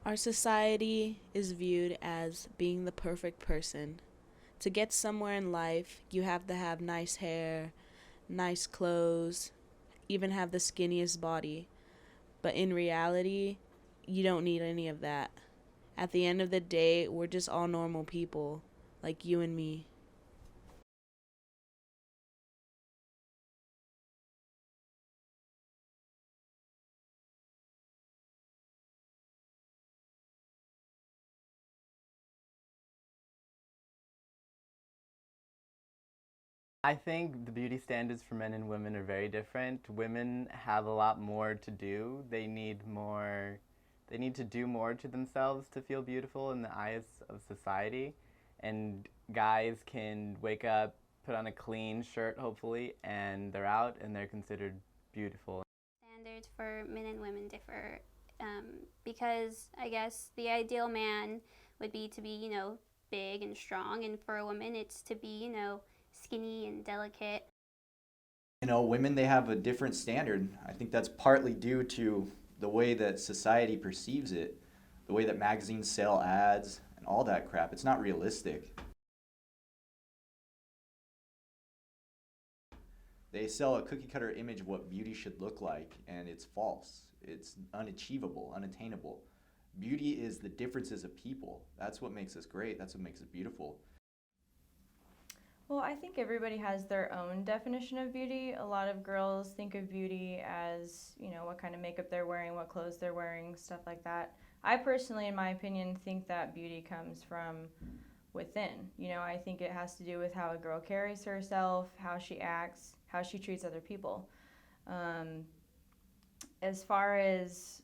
Our society is viewed as being the perfect person. To get somewhere in life, you have to have nice hair, nice clothes, even have the skinniest body. But in reality, you don't need any of that. At the end of the day, we're just all normal people, like you and me. I think the beauty standards for men and women are very different. Women have a lot more to do. They need to do more to themselves to feel beautiful in the eyes of society. And guys can wake up, put on a clean shirt hopefully, and they're out and they're considered beautiful. Standards for men and women differ because I guess the ideal man would be to be, big and strong, and for a woman, it's to be, skinny and delicate. Women, they have a different standard. I think that's partly due to the way that society perceives it, the way that magazines sell ads and all that crap. It's not realistic. They sell a cookie cutter image of what beauty should look like, and it's false. It's unachievable, unattainable. Beauty is the differences of people. That's what makes us great. That's what makes us beautiful. Well, I think everybody has their own definition of beauty. A lot of girls think of beauty as, what kind of makeup they're wearing, what clothes they're wearing, stuff like that. I personally, in my opinion, think that beauty comes from within. I think it has to do with how a girl carries herself, how she acts, how she treats other people. Um, as far as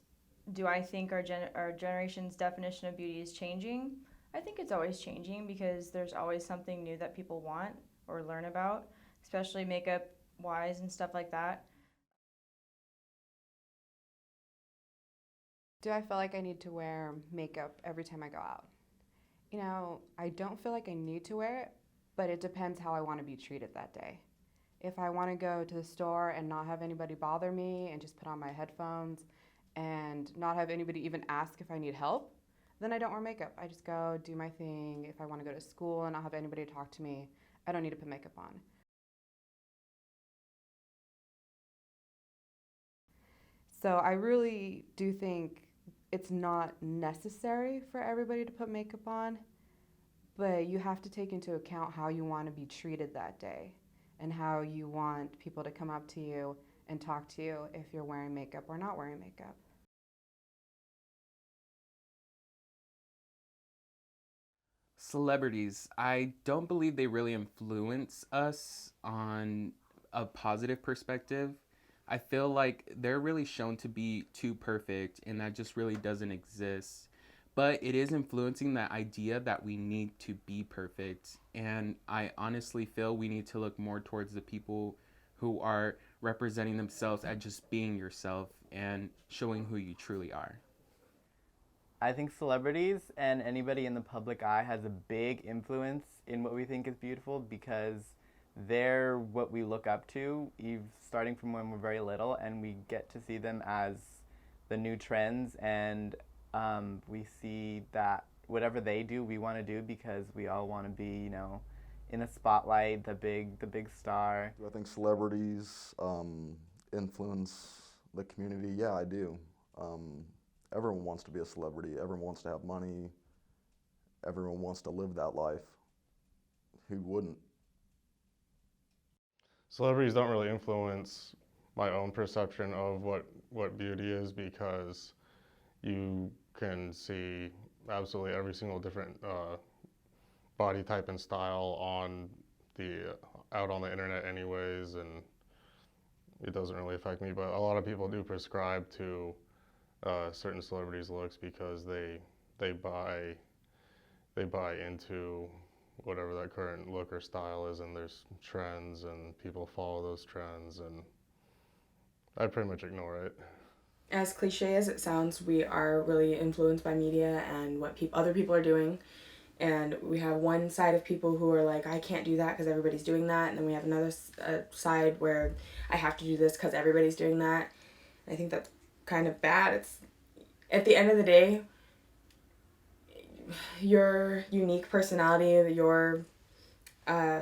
do I think our generation's definition of beauty is changing? I think it's always changing because there's always something new that people want or learn about, especially makeup wise and stuff like that. Do I feel like I need to wear makeup every time I go out? I don't feel like I need to wear it, but it depends how I want to be treated that day. If I want to go to the store and not have anybody bother me and just put on my headphones and not have anybody even ask if I need help, then I don't wear makeup. I just go do my thing. If I want to go to school and not have anybody talk to me, I don't need to put makeup on. So I really do think it's not necessary for everybody to put makeup on, but you have to take into account how you want to be treated that day and how you want people to come up to you and talk to you if you're wearing makeup or not wearing makeup. Celebrities, I don't believe they really influence us on a positive perspective. I feel like they're really shown to be too perfect, and that just really doesn't exist. But it is influencing that idea that we need to be perfect. And I honestly feel we need to look more towards the people who are representing themselves as just being yourself and showing who you truly are. I think celebrities and anybody in the public eye has a big influence in what we think is beautiful because they're what we look up to, starting from when we're very little, and we get to see them as the new trends, and we see that whatever they do, we want to do because we all want to be, in a spotlight, the big star. Do I think celebrities influence the community? Yeah, I do. Um, Everyone wants to be a celebrity. Everyone wants to have money. Everyone wants to live that life. Who wouldn't? Celebrities don't really influence my own perception of what beauty is because you can see absolutely every single different body type and style out on the internet anyways, and it doesn't really affect me. But a lot of people do prescribe to certain celebrities' looks because they buy they buy into whatever that current look or style is, and there's trends and people follow those trends, and I pretty much ignore it. As cliche as it sounds, we are really influenced by media and what other people are doing. And we have one side of people who are like, I can't do that because everybody's doing that. And then we have another side where I have to do this because everybody's doing that. And I think that's kind of bad. It's at the end of the day, your unique personality, your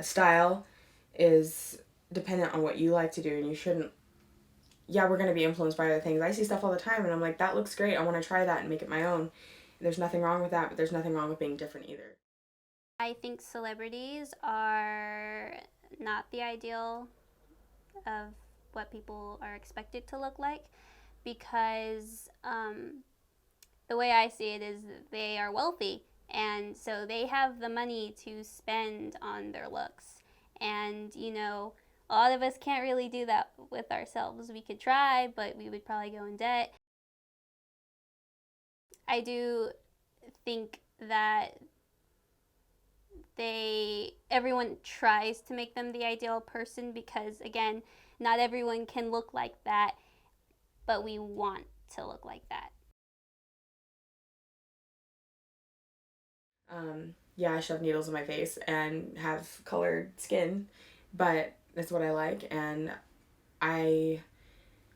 style is dependent on what you like to do, and you shouldn't. Yeah, we're gonna be influenced by other things. I see stuff all the time, and I'm like, that looks great. I want to try that and make it my own. And there's nothing wrong with that, but there's nothing wrong with being different either. I think celebrities are not the ideal of what people are expected to look like, because the way I see it is they are wealthy, and so they have the money to spend on their looks. And, you know, a lot of us can't really do that with ourselves. We could try, but we would probably go in debt. I do think that everyone tries to make them the ideal person because, again, not everyone can look like that, but we want to look like that. Yeah, I shove needles in my face and have colored skin, but that's what I like, and I,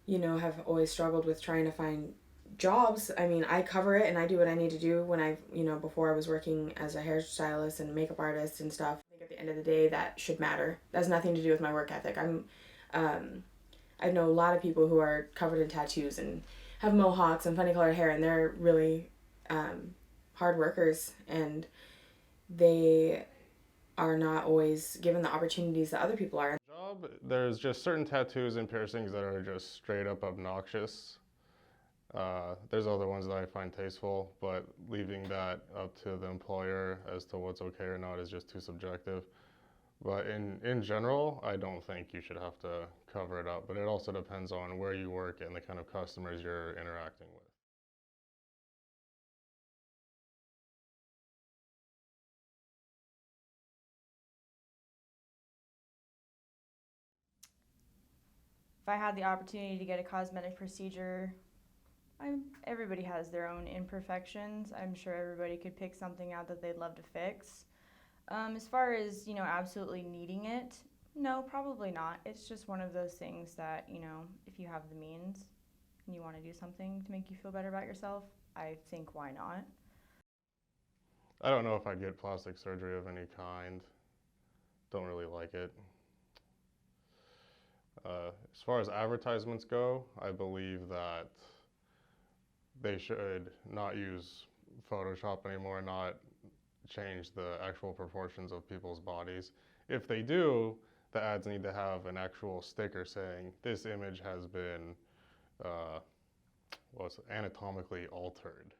have always struggled with trying to find jobs. I mean, I cover it and I do what I need to do when before I was working as a hairstylist and makeup artist and stuff. I think at the end of the day, that should matter. That has nothing to do with my work ethic. I know a lot of people who are covered in tattoos and have mohawks and funny colored hair, and they're really hard workers, and they are not always given the opportunities that other people are. There's just certain tattoos and piercings that are just straight up obnoxious. There's other ones that I find tasteful, but leaving that up to the employer as to what's okay or not is just too subjective. But in general, I don't think you should have to cover it up, but it also depends on where you work and the kind of customers you're interacting with. If I had the opportunity to get a cosmetic procedure, everybody has their own imperfections. I'm sure everybody could pick something out that they'd love to fix. As far as, absolutely needing it, no, probably not. It's just one of those things that, if you have the means and you want to do something to make you feel better about yourself, I think why not? I don't know if I'd get plastic surgery of any kind. Don't really like it. As far as advertisements go, I believe that they should not use Photoshop anymore, not change the actual proportions of people's bodies. If they do, the ads need to have an actual sticker saying this image has been anatomically altered.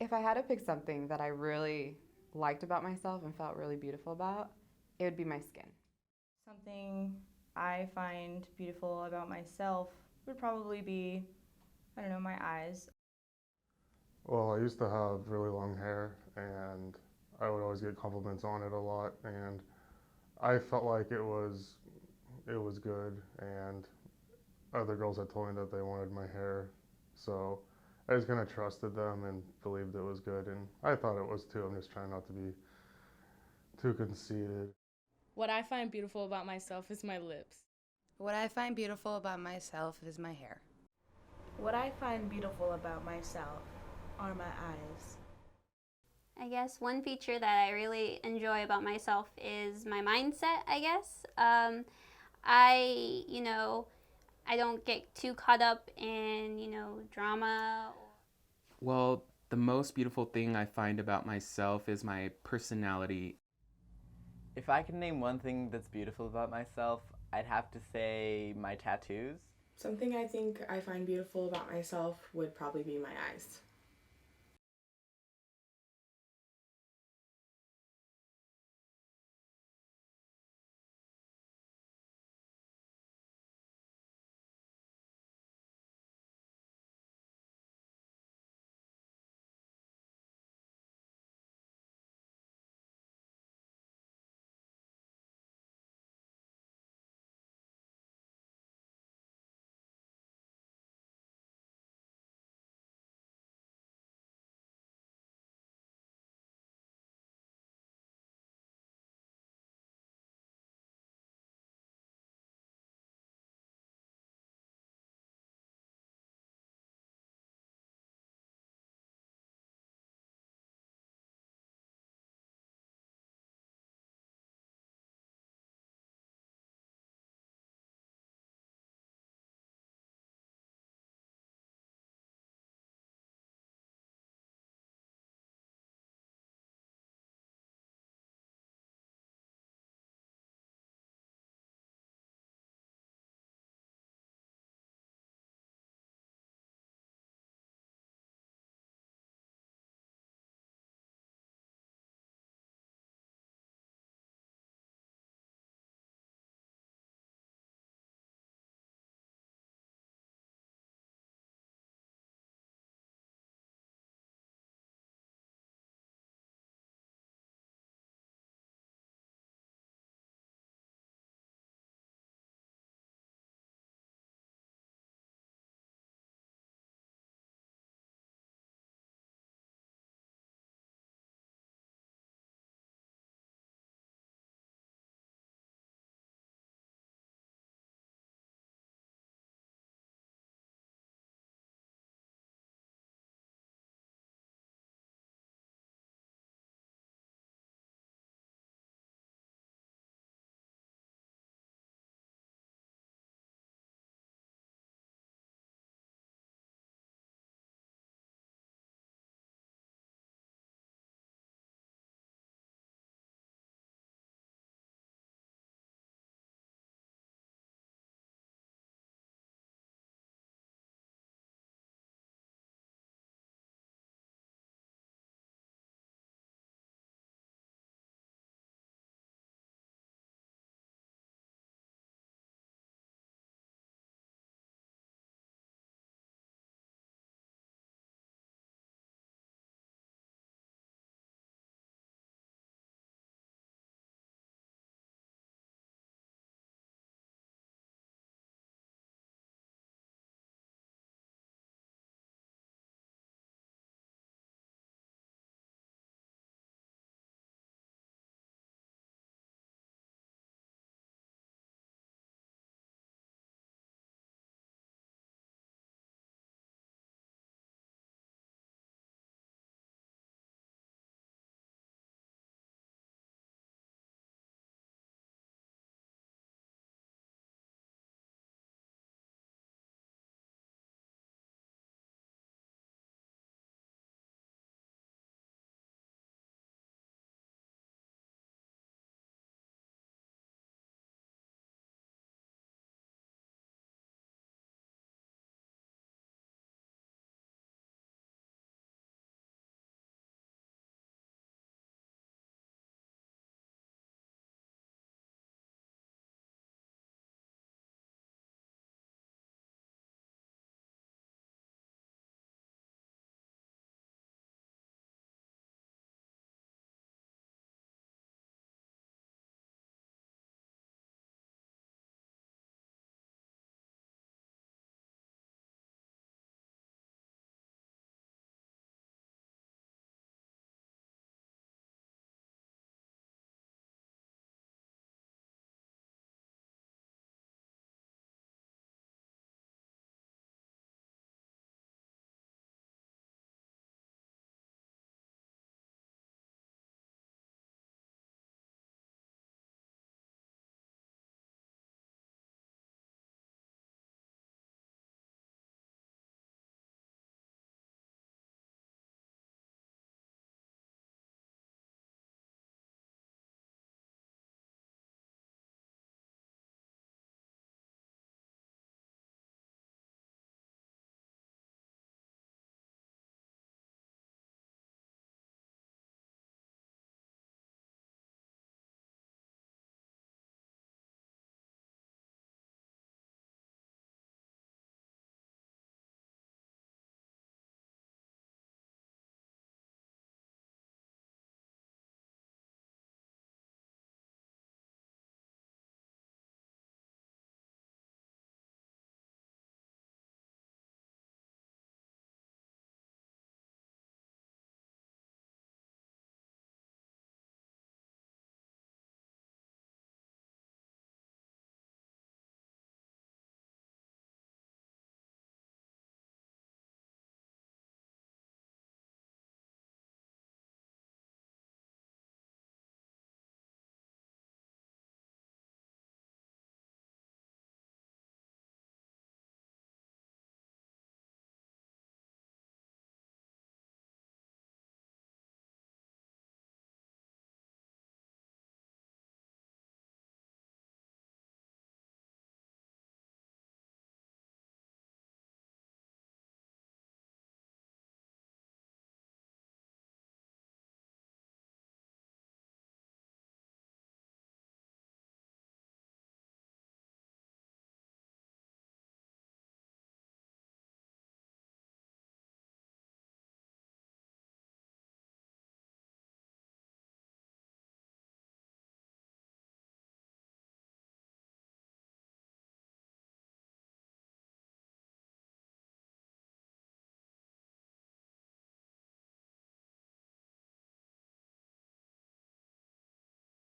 If I had to pick something that I really liked about myself and felt really beautiful about, it would be my skin. Something I find beautiful about myself would probably be, my eyes. Well, I used to have really long hair, and I would always get compliments on it a lot, and I felt like it was good, and other girls had told me that they wanted my hair, so I just kind of trusted them and believed it was good, and I thought it was too. I'm just trying not to be too conceited. What I find beautiful about myself is my lips. What I find beautiful about myself is my hair. What I find beautiful about myself are my eyes. I guess one feature that I really enjoy about myself is my mindset, I guess. I don't get too caught up in, drama. Well, the most beautiful thing I find about myself is my personality. If I could name one thing that's beautiful about myself, I'd have to say my tattoos. Something I think I find beautiful about myself would probably be my eyes.